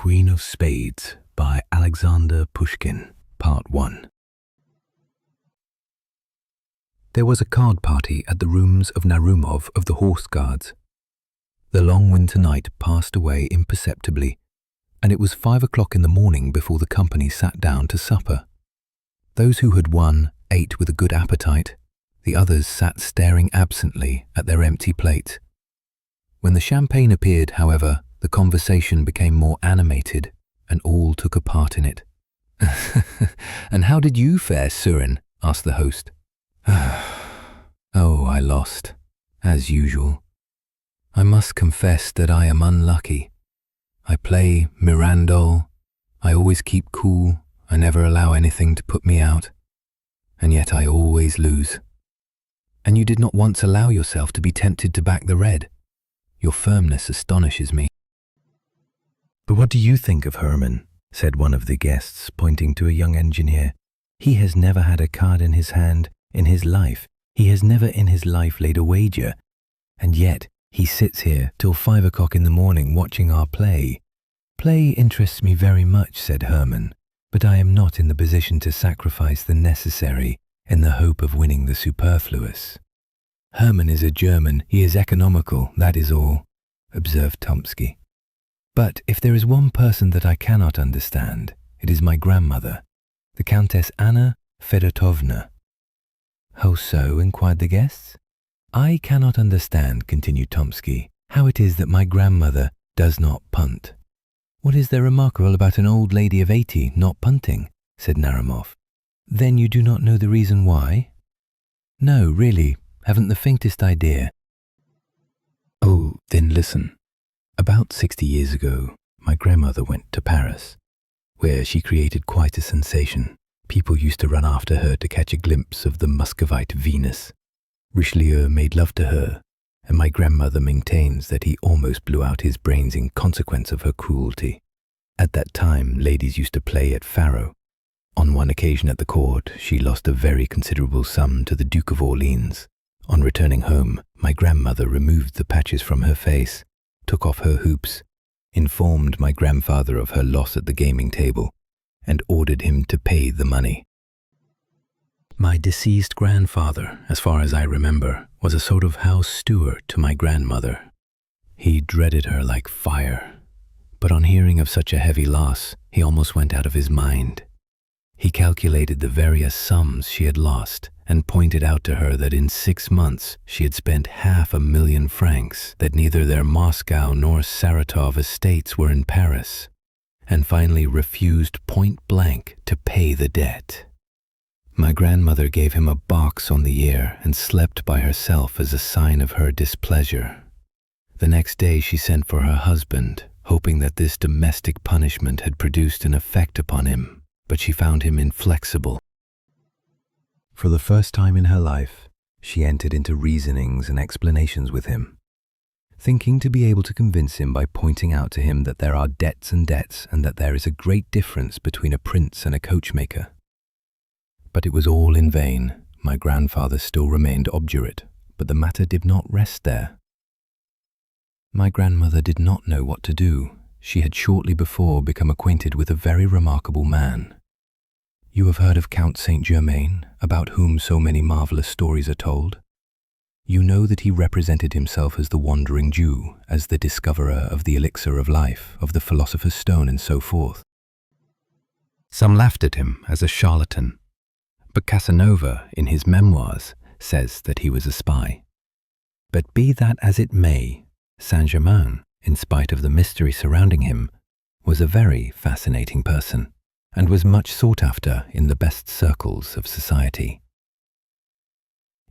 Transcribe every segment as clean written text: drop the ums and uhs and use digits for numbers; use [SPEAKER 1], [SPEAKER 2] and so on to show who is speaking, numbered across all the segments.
[SPEAKER 1] Queen of Spades by Alexander Pushkin, Part 1. There was a card party at the rooms of Narumov of the Horse Guards. The long winter night passed away imperceptibly, and it was 5 o'clock in the morning before the company sat down to supper. Those who had won ate with a good appetite. The others sat staring absently at their empty plates. When the champagne appeared, however, the conversation became more animated, and all took a part in it. "And how did you fare, Surin?" asked the host. "Oh, I lost, as usual. I must confess that I am unlucky. I play Mirandol. I always keep cool. I never allow anything to put me out. And yet I always lose." "And you did not once allow yourself to be tempted to back the red? Your firmness astonishes me." "But what do you think of Herman?" said one of the guests, pointing to a young engineer. "He has never had a card in his hand in his life. He has never in his life laid a wager. And yet he sits here till 5 o'clock in the morning watching our play." "Play interests me very much," said Herman, "but I am not in the position to sacrifice the necessary in the hope of winning the superfluous." "Herman is a German. He is economical, that is all," observed Tomsky. "But if there is one person that I cannot understand, it is my grandmother, the Countess Anna Fedotovna." "How so?" inquired the guests. "I cannot understand," continued Tomsky, "how it is that my grandmother does not punt." "What is there remarkable about an old lady of 80 not punting?" said Narumov. "Then you do not know the reason why?" "No, really, haven't the faintest idea." "Oh, then listen. About 60 years ago, my grandmother went to Paris, where she created quite a sensation. People used to run after her to catch a glimpse of the Muscovite Venus. Richelieu made love to her, and my grandmother maintains that he almost blew out his brains in consequence of her cruelty. At that time, ladies used to play at faro. On one occasion at the court, she lost a very considerable sum to the Duke of Orleans. On returning home, my grandmother removed the patches from her face, took off her hoops, informed my grandfather of her loss at the gaming table, and ordered him to pay the money. My deceased grandfather, as far as I remember, was a sort of house steward to my grandmother. He dreaded her like fire, but on hearing of such a heavy loss, he almost went out of his mind. He calculated the various sums she had lost and pointed out to her that in 6 months she had spent 500,000 francs, that neither their Moscow nor Saratov estates were in Paris, and finally refused point blank to pay the debt. My grandmother gave him a box on the ear and slept by herself as a sign of her displeasure. The next day she sent for her husband, hoping that this domestic punishment had produced an effect upon him, but she found him inflexible. For the first time in her life, she entered into reasonings and explanations with him, thinking to be able to convince him by pointing out to him that there are debts and debts and that there is a great difference between a prince and a coachmaker. But it was all in vain. My grandfather still remained obdurate, but the matter did not rest there. My grandmother did not know what to do. She had shortly before become acquainted with a very remarkable man. You have heard of Count Saint-Germain, about whom so many marvelous stories are told. You know that he represented himself as the wandering Jew, as the discoverer of the elixir of life, of the philosopher's stone, and so forth. Some laughed at him as a charlatan, but Casanova, in his memoirs, says that he was a spy. But be that as it may, Saint-Germain, in spite of the mystery surrounding him, was a very fascinating person, and was much sought after in the best circles of society.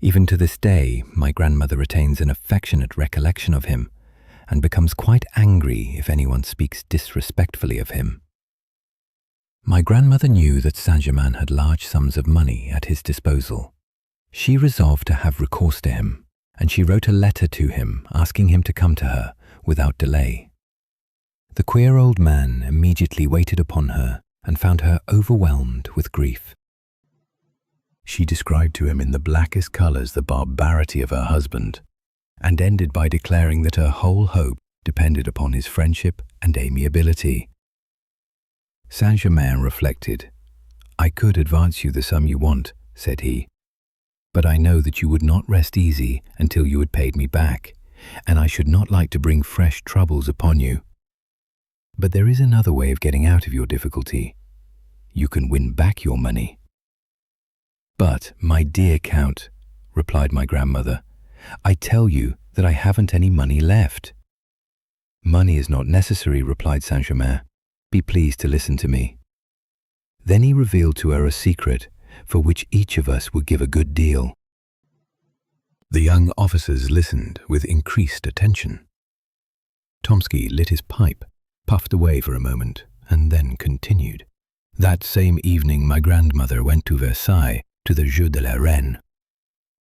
[SPEAKER 1] Even to this day, my grandmother retains an affectionate recollection of him, and becomes quite angry if anyone speaks disrespectfully of him. My grandmother knew that Saint-Germain had large sums of money at his disposal. She resolved to have recourse to him, and she wrote a letter to him asking him to come to her without delay. The queer old man immediately waited upon her and found her overwhelmed with grief. She described to him in the blackest colors the barbarity of her husband, and ended by declaring that her whole hope depended upon his friendship and amiability, Saint-Germain reflected. "I could advance you the sum you want," said he, "but I know that you would not rest easy until you had paid me back, and I should not like to bring fresh troubles upon you. But there is another way of getting out of your difficulty. You can win back your money." "But, my dear Count," replied my grandmother, "I tell you that I haven't any money left." "Money is not necessary," replied Saint-Germain. "Be pleased to listen to me." Then he revealed to her a secret for which each of us would give a good deal. The young officers listened with increased attention. Tomsky lit his pipe, puffed away for a moment, and then continued. "That same evening my grandmother went to Versailles to the Jeu de la Reine.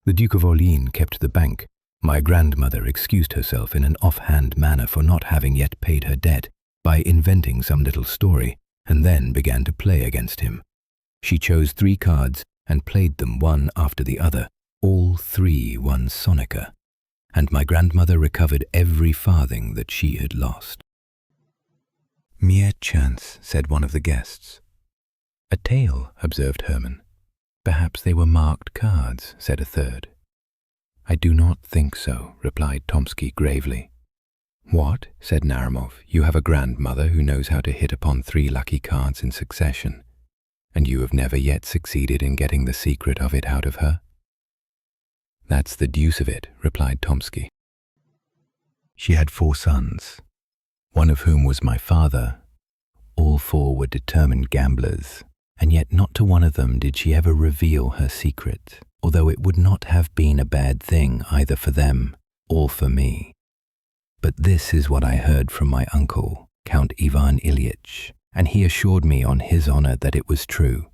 [SPEAKER 1] The Duke of Orleans kept the bank. My grandmother excused herself in an offhand manner for not having yet paid her debt by inventing some little story, and then began to play against him. She chose 3 cards and played them one after the other. All 3 won sonica, and my grandmother recovered every farthing that she had lost." "Mere chance," said one of the guests. "A tale," observed Hermann. "Perhaps they were marked cards," said a third. "I do not think so," replied Tomsky gravely. "What?" said Naramov. "You have a grandmother who knows how to hit upon 3 lucky cards in succession, and you have never yet succeeded in getting the secret of it out of her?" "That's the deuce of it," replied Tomsky. "She had 4 sons, one of whom was my father. All 4 were determined gamblers, and yet not to one of them did she ever reveal her secret, although it would not have been a bad thing either for them or for me. But this is what I heard from my uncle, Count Ivan Ilyich, and he assured me on his honor that it was true.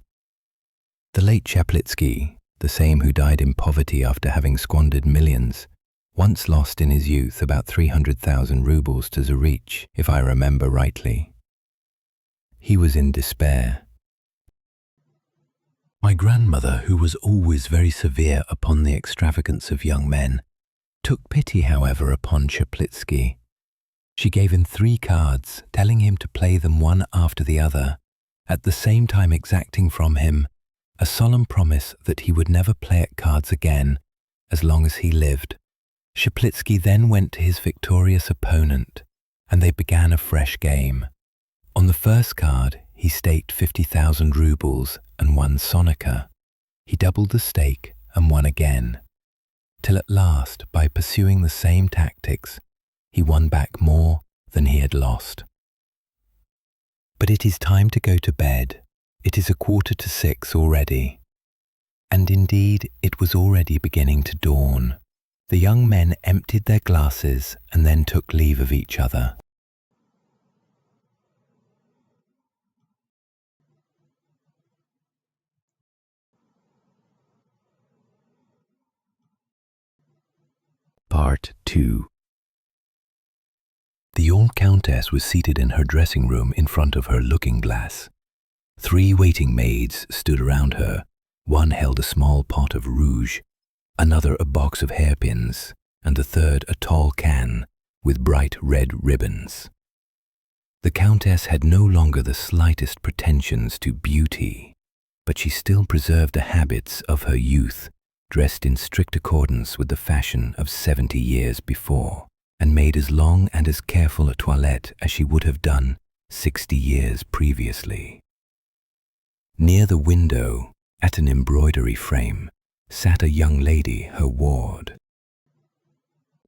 [SPEAKER 1] The late Chaplitsky, the same who died in poverty after having squandered millions, once lost in his youth about 300,000 rubles to Zarich, if I remember rightly. He was in despair. My grandmother, who was always very severe upon the extravagance of young men, took pity, however, upon Chaplitsky. She gave him 3 cards, telling him to play them one after the other, at the same time exacting from him a solemn promise that he would never play at cards again as long as he lived. Chaplitsky then went to his victorious opponent, and they began a fresh game. On the first card, he staked 50,000 rubles and won sonica. He doubled the stake and won again, till at last, by pursuing the same tactics, he won back more than he had lost. But it is time to go to bed. It is 5:45 already. And indeed, it was already beginning to dawn. The young men emptied their glasses and then took leave of each other. Part 2. The old countess was seated in her dressing room in front of her looking-glass. 3 waiting maids stood around her. One held a small pot of rouge, another a box of hairpins, and the third a tall can with bright red ribbons. The countess had no longer the slightest pretensions to beauty, but she still preserved the habits of her youth, dressed in strict accordance with the fashion of 70 years before, and made as long and as careful a toilette as she would have done 60 years previously. Near the window, at an embroidery frame, sat a young lady, her ward.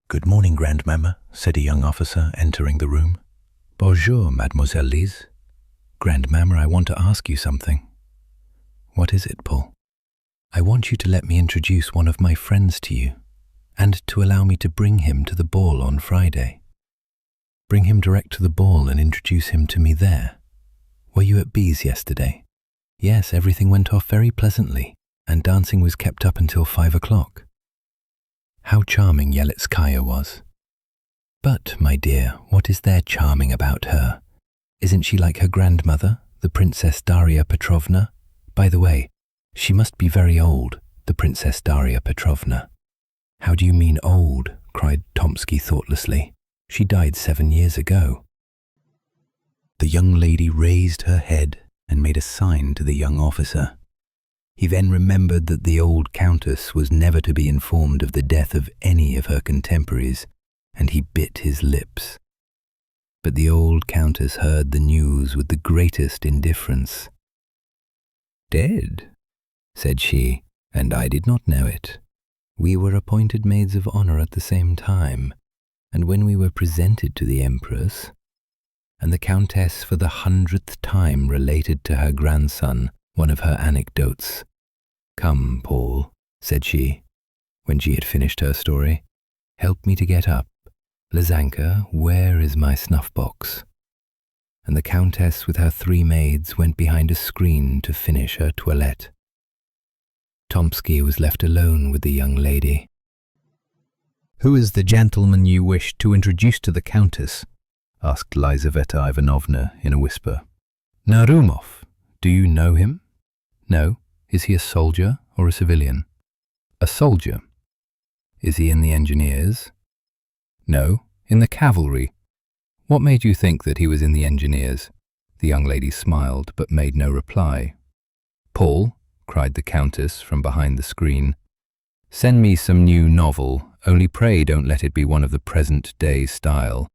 [SPEAKER 1] "Good morning, Grandmamma," said a young officer, entering the room. "Bonjour, Mademoiselle Lise. Grandmamma, I want to ask you something." "What is it, Paul?" "I want you to let me introduce one of my friends to you, and to allow me to bring him to the ball on Friday." "Bring him direct to the ball and introduce him to me there. Were you at B's yesterday?" "Yes, everything went off very pleasantly, and dancing was kept up until 5 o'clock. How charming Yelitskaya was." "But, my dear, what is there charming about her? Isn't she like her grandmother, the Princess Daria Petrovna? By the way, she must be very old, the Princess Daria Petrovna." "How do you mean old?" cried Tomsky thoughtlessly. "She died 7 years ago."
[SPEAKER 2] The young lady raised her head and made a sign to the young officer. He then remembered that the old countess was never to be informed of the death of any of her contemporaries, and he bit his lips. But the old countess heard the news with the greatest indifference. "Dead," said she, "and I did not know it. We were appointed maids of honor at the same time, and when we were presented to the empress," and the countess for the 100th time related to her grandson one of her anecdotes. "Come, Paul," said she, when she had finished her story. "Help me to get up. Lizanka, where is my snuff-box?" And the countess with her 3 maids went behind a screen to finish her toilette. Tomsky was left alone with the young lady.
[SPEAKER 3] "Who is the gentleman you wish to introduce to the countess?" asked Lizaveta Ivanovna in a whisper.
[SPEAKER 1] "Narumov. Do you know him?" "No. Is he a soldier or a civilian?" "A soldier." "Is he in the engineers?" "No, in the cavalry." "What made you think that he was in the engineers?" The young lady smiled but made no reply. "Paul," cried the countess from behind the screen, "send me some new novel, only pray don't let it be one of the present-day style."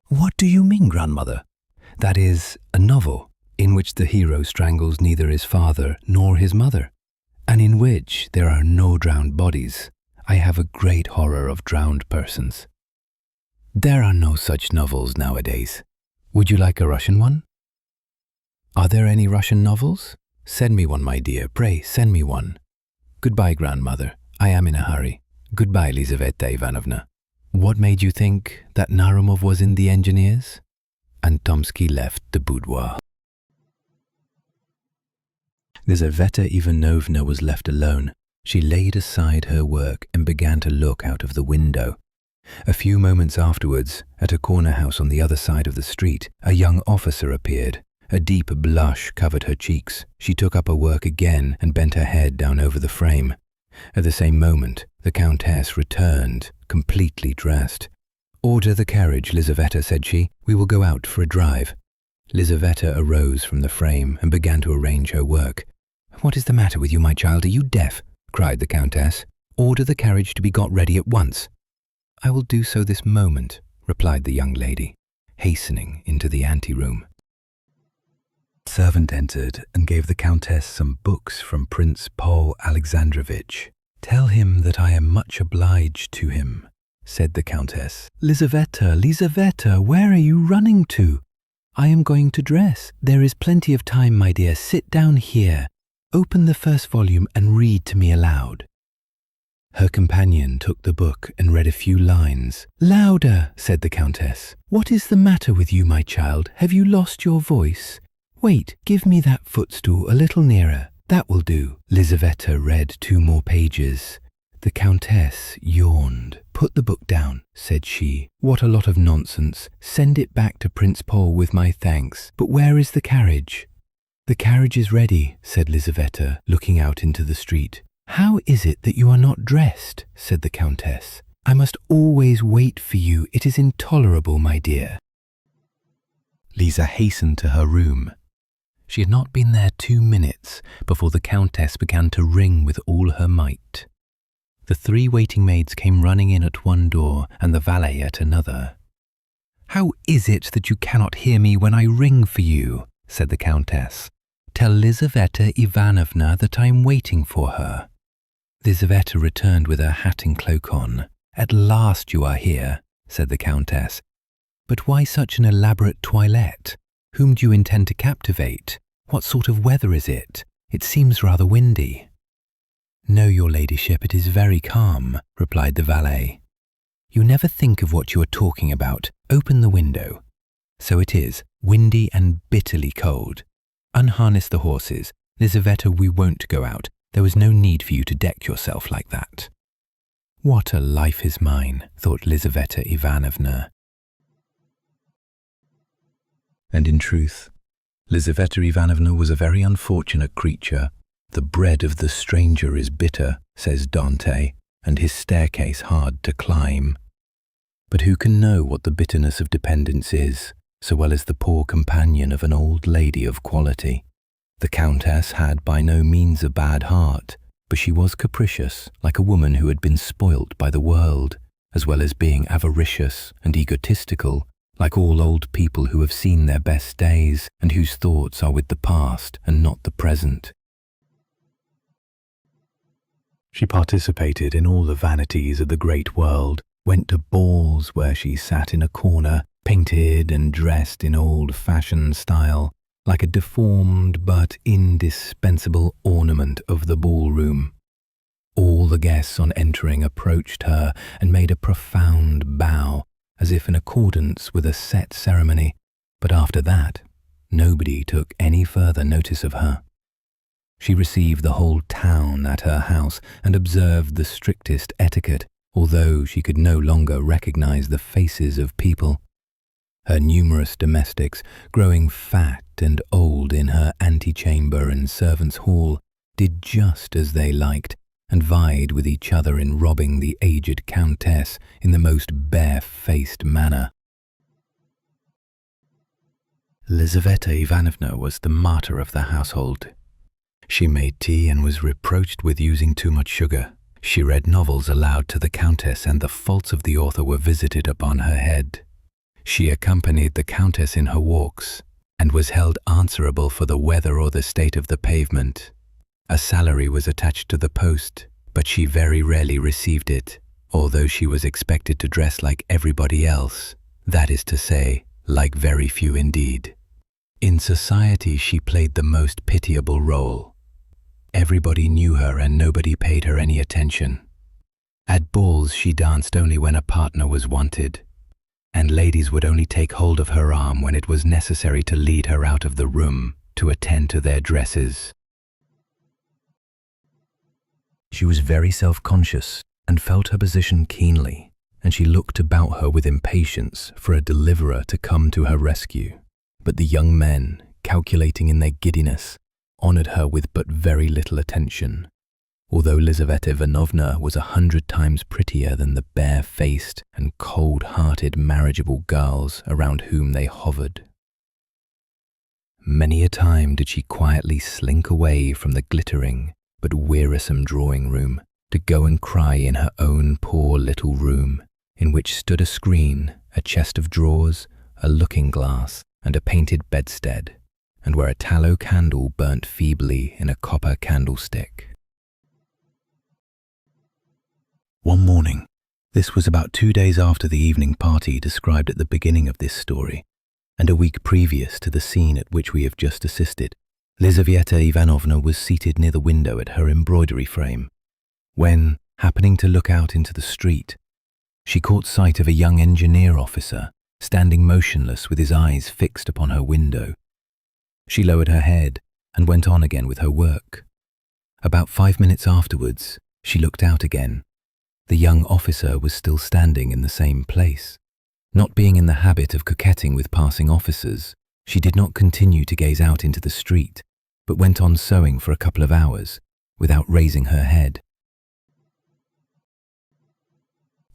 [SPEAKER 3] "What do you mean, grandmother?"
[SPEAKER 1] "That is, a novel in which the hero strangles neither his father nor his mother, and in which there are no drowned bodies. I have a great horror of drowned persons. There are no such novels nowadays. Would you like a Russian one?" "Are there any Russian novels? Send me one, my dear, pray send me one." "Goodbye, grandmother, I am in a hurry. Goodbye, Lizaveta Ivanovna. What made you think that Narumov was in the engineers?" And Tomsky left the boudoir. Lizaveta Ivanovna was left alone. She laid aside her work and began to look out of the window. A few moments afterwards, at a corner house on the other side of the street, a young officer appeared. A deep blush covered her cheeks. She took up her work again and bent her head down over the frame. At the same moment, the countess returned, completely dressed. "Order the carriage, Lizaveta," said she. "We will go out for a drive." Lizaveta arose from the frame and began to arrange her work. "What is the matter with you, my child? Are you deaf?" cried the countess. "Order the carriage to be got ready at once." "I will do so this moment," replied the young lady, hastening into the anteroom.
[SPEAKER 2] The servant entered and gave the countess some books from Prince Paul Alexandrovitch.
[SPEAKER 1] "Tell him that I am much obliged to him," said the countess. "Lizaveta, Lizaveta, where are you running to? I am going to dress. There is plenty of time, my dear. Sit down here. Open the first volume and read to me aloud." Her companion took the book and read a few lines. "Louder," said the countess. "What is the matter with you, my child? Have you lost your voice? Wait, give me that footstool a little nearer. That will do." Lizaveta read 2 more pages. The countess yawned. "Put the book down," said she. "What a lot of nonsense. Send it back to Prince Paul with my thanks. But where is the carriage?" "The carriage is ready," said Lizaveta, looking out into the street. "How is it that you are not dressed?" said the countess. "I must always wait for you. It is intolerable, my dear." Lisa hastened to her room. She had not been there 2 minutes before the countess began to ring with all her might. The 3 waiting maids came running in at one door and the valet at another. "How is it that you cannot hear me when I ring for you?" said the countess. "Tell Lizaveta Ivanovna that I am waiting for her." Lizaveta returned with her hat and cloak on. "At last you are here," said the countess. "But why such an elaborate toilette? Whom do you intend to captivate? What sort of weather is it? It seems rather windy." "No, your ladyship, it is very calm," replied the valet. "You never think of what you are talking about. Open the window." "So it is, windy and bitterly cold. Unharness the horses. Lizaveta, we won't go out. There was no need for you to deck yourself like that." "What a life is mine," thought Lizaveta Ivanovna. And in truth, Lizaveta Ivanovna was a very unfortunate creature. The bread of the stranger is bitter, says Dante, and his staircase hard to climb. But who can know what the bitterness of dependence is?
[SPEAKER 2] so well as the poor companion of an old lady of quality. The Countess had by no means a bad heart, but she was capricious, like a woman who had been spoilt by the world, as well as being avaricious and egotistical, like all old people who have seen their best days and whose thoughts are with the past and not the present.
[SPEAKER 3] She participated in all the vanities of the great world, went to balls where she sat in a corner, painted and dressed in old-fashioned style, like a deformed but indispensable ornament of the ballroom. All the guests on entering approached her and made a profound bow, as if in accordance with a set ceremony, but after that, nobody took any further notice of her. She received the whole town at her house and observed the strictest etiquette, although she could no longer recognize the faces of people. Her numerous domestics, growing fat and old in her antechamber and servants' hall, did just as they liked, and vied with each other in robbing the aged Countess in the most bare-faced manner. Lizaveta Ivanovna was the martyr of the household. She made tea and was reproached with using too much sugar. She read novels aloud to the Countess, and the faults of the author were visited upon her head. She accompanied the Countess in her walks, and was held answerable for the weather or the state of the pavement. A salary was attached to the post, but she very rarely received it, although she was expected to dress like everybody else, that is to say, like very few indeed. In society she played the most pitiable role. Everybody knew her and nobody paid her any attention. At balls she danced only when a partner was wanted, and ladies would only take hold of her arm when it was necessary to lead her out of the room to attend to their dresses. She was very self-conscious and felt her position keenly, and she looked about her with impatience for a deliverer to come to her rescue. But the young men, calculating in their giddiness, honoured her with but very little attention, although Lizaveta Ivanovna was 100 times prettier than the bare-faced and cold-hearted marriageable girls around whom they hovered. Many a time did she quietly slink away from the glittering but wearisome drawing-room to go and cry in her own poor little room, in which stood a screen, a chest of drawers, a looking-glass, and a painted bedstead, and where a tallow candle burnt feebly in a copper candlestick. One morning, this was about 2 days after the evening party described at the beginning of this story, and a week previous to the scene at which we have just assisted, Lizaveta Ivanovna was seated near the window at her embroidery frame, when, happening to look out into the street, she caught sight of a young engineer officer standing motionless with his eyes fixed upon her window. She lowered her head and went on again with her work. About 5 minutes afterwards, she looked out again. The young officer was still standing in the same place. Not being in the habit of coquetting with passing officers, she did not continue to gaze out into the street, but went on sewing for a couple of hours, without raising her head.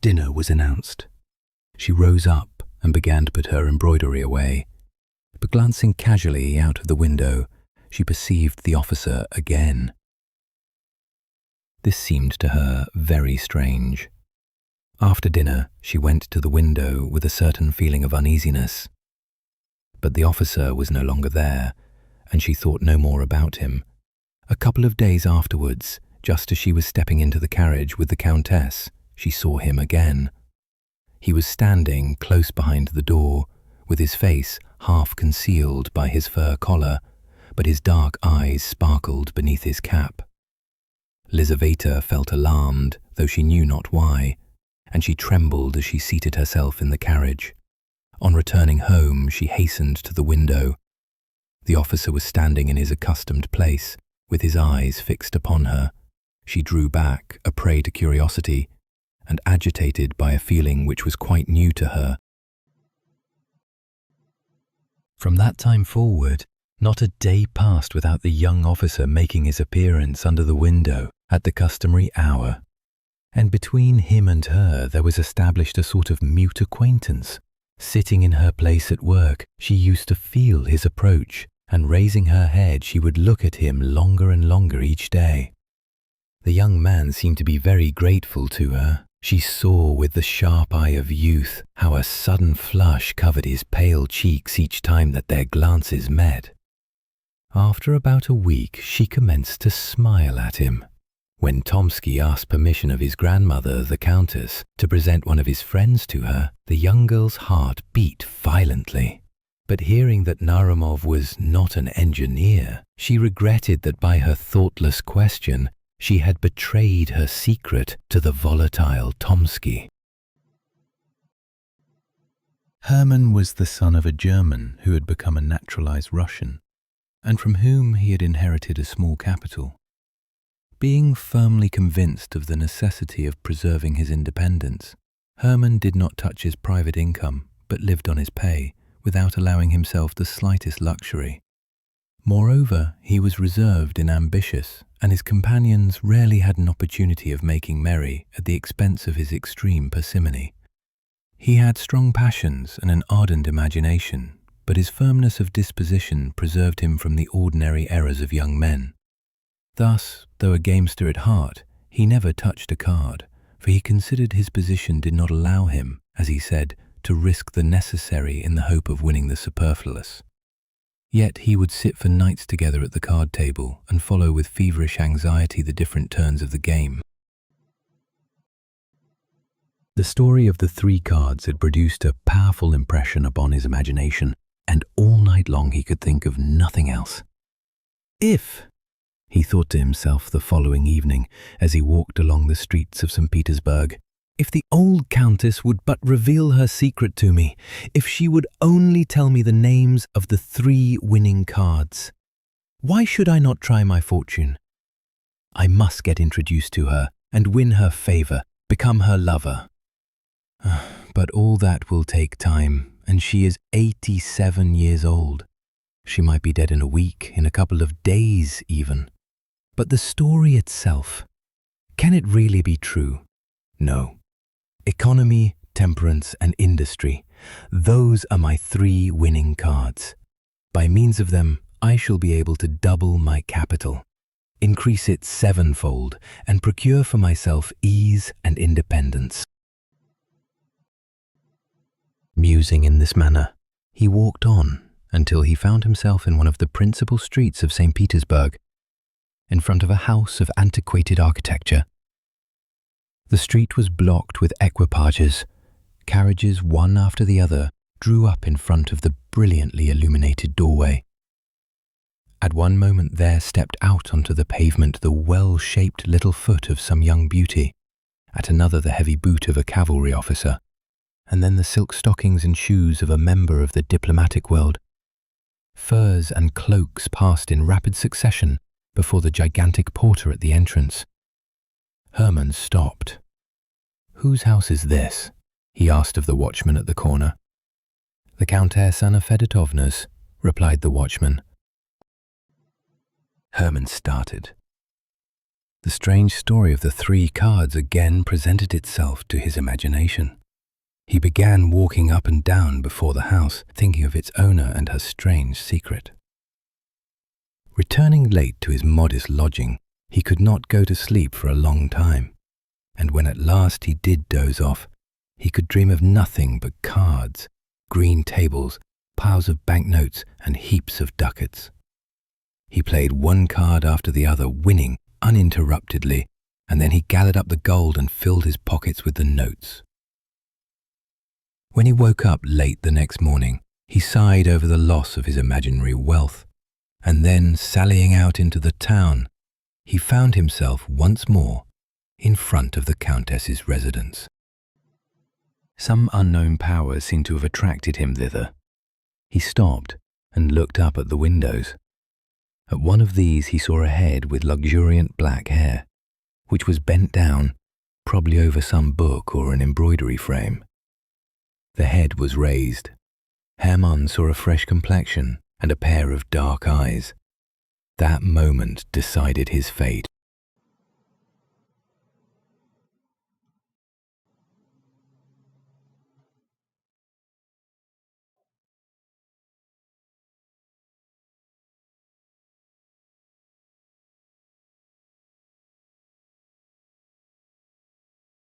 [SPEAKER 3] Dinner was announced. She rose up and began to put her embroidery away, but glancing casually out of the window, she perceived the officer again. This seemed to her very strange. After dinner, she went to the window with a certain feeling of uneasiness. But the officer was no longer there, and she thought no more about him. A couple of days afterwards, just as she was stepping into the carriage with the Countess, she saw him again. He was standing close behind the door, with his face half concealed by his fur collar, but his dark eyes sparkled beneath his cap. Lizaveta felt alarmed, though she knew not why, and she trembled as she seated herself in the carriage. On returning home, she hastened to the window. The officer was standing in his accustomed place, with his eyes fixed upon her. She drew back, a prey to curiosity, and agitated by a feeling which was quite new to her. From that time forward, not a day passed without the young officer making his appearance under the window at the customary hour, and between him and her there was established a sort of mute acquaintance, Sitting in her place at work, she used to feel his approach, and raising her head, she would look at him longer and longer each day. The young man seemed to be very grateful to her. She saw with the sharp eye of youth how a sudden flush covered his pale cheeks each time that their glances met. After about a week, she commenced to smile at him. When Tomsky asked permission of his grandmother, the Countess, to present one of his friends to her, the young girl's heart beat violently. But hearing that Narumov was not an engineer, she regretted that by her thoughtless question, she had betrayed her secret to the volatile Tomsky. Hermann was the son of a German who had become a naturalized Russian, and from whom he had inherited a small capital. Being firmly convinced of the necessity of preserving his independence, Hermann did not touch his private income, but lived on his pay, without allowing himself the slightest luxury. Moreover, he was reserved and ambitious, and his companions rarely had an opportunity of making merry at the expense of his extreme parsimony. He had strong passions and an ardent imagination, but his firmness of disposition preserved him from the ordinary errors of young men. Thus, though a gamester at heart, he never touched a card, for he considered his position did not allow him, as he said, to risk the necessary in the hope of winning the superfluous. Yet he would sit for nights together at the card table and follow with feverish anxiety the different turns of the game. The story of the 3 cards had produced a powerful impression upon his imagination, and all night long he could think of nothing else. If, he thought to himself the following evening as he walked along the streets of St. Petersburg, if the old Countess would but reveal her secret to me, if she would only tell me the names of the 3 winning cards. Why should I not try my fortune? I must get introduced to her and win her favor, become her lover. But all that will take time, and she is 87 years old. She might be dead in a week, in a couple of days even. But the story itself, can it really be true? No. Economy, temperance, and industry, those are my 3 winning cards. By means of them, I shall be able to double my capital, increase it 7-fold, and procure for myself ease and independence. Musing in this manner, he walked on until he found himself in one of the principal streets of St. Petersburg, in front of a house of antiquated architecture. The street was blocked with equipages. Carriages, one after the other, drew up in front of the brilliantly illuminated doorway. At one moment there stepped out onto the pavement the well-shaped little foot of some young beauty, at another the heavy boot of a cavalry officer, and then the silk stockings and shoes of a member of the diplomatic world. Furs and cloaks passed in rapid succession before the gigantic porter at the entrance. Hermann stopped. "Whose house is this?" he asked of the watchman at the corner. "The Countess Anna Fedotovna's," replied the watchman. Hermann started. The strange story of the 3 cards again presented itself to his imagination. He began walking up and down before the house, thinking of its owner and her strange secret. Returning late to his modest lodging, he could not go to sleep for a long time, and when at last he did doze off, he could dream of nothing but cards, green tables, piles of banknotes, and heaps of ducats. He played one card after the other, winning uninterruptedly, and then he gathered up the gold and filled his pockets with the notes. When he woke up late the next morning, he sighed over the loss of his imaginary wealth, and then, sallying out into the town, he found himself once more in front of the Countess's residence. Some unknown power seemed to have attracted him thither. He stopped and looked up at the windows. At one of these he saw a head with luxuriant black hair, which was bent down, probably over some book or an embroidery frame. The head was raised. Hermann saw a fresh complexion and a pair of dark eyes. That moment decided his fate.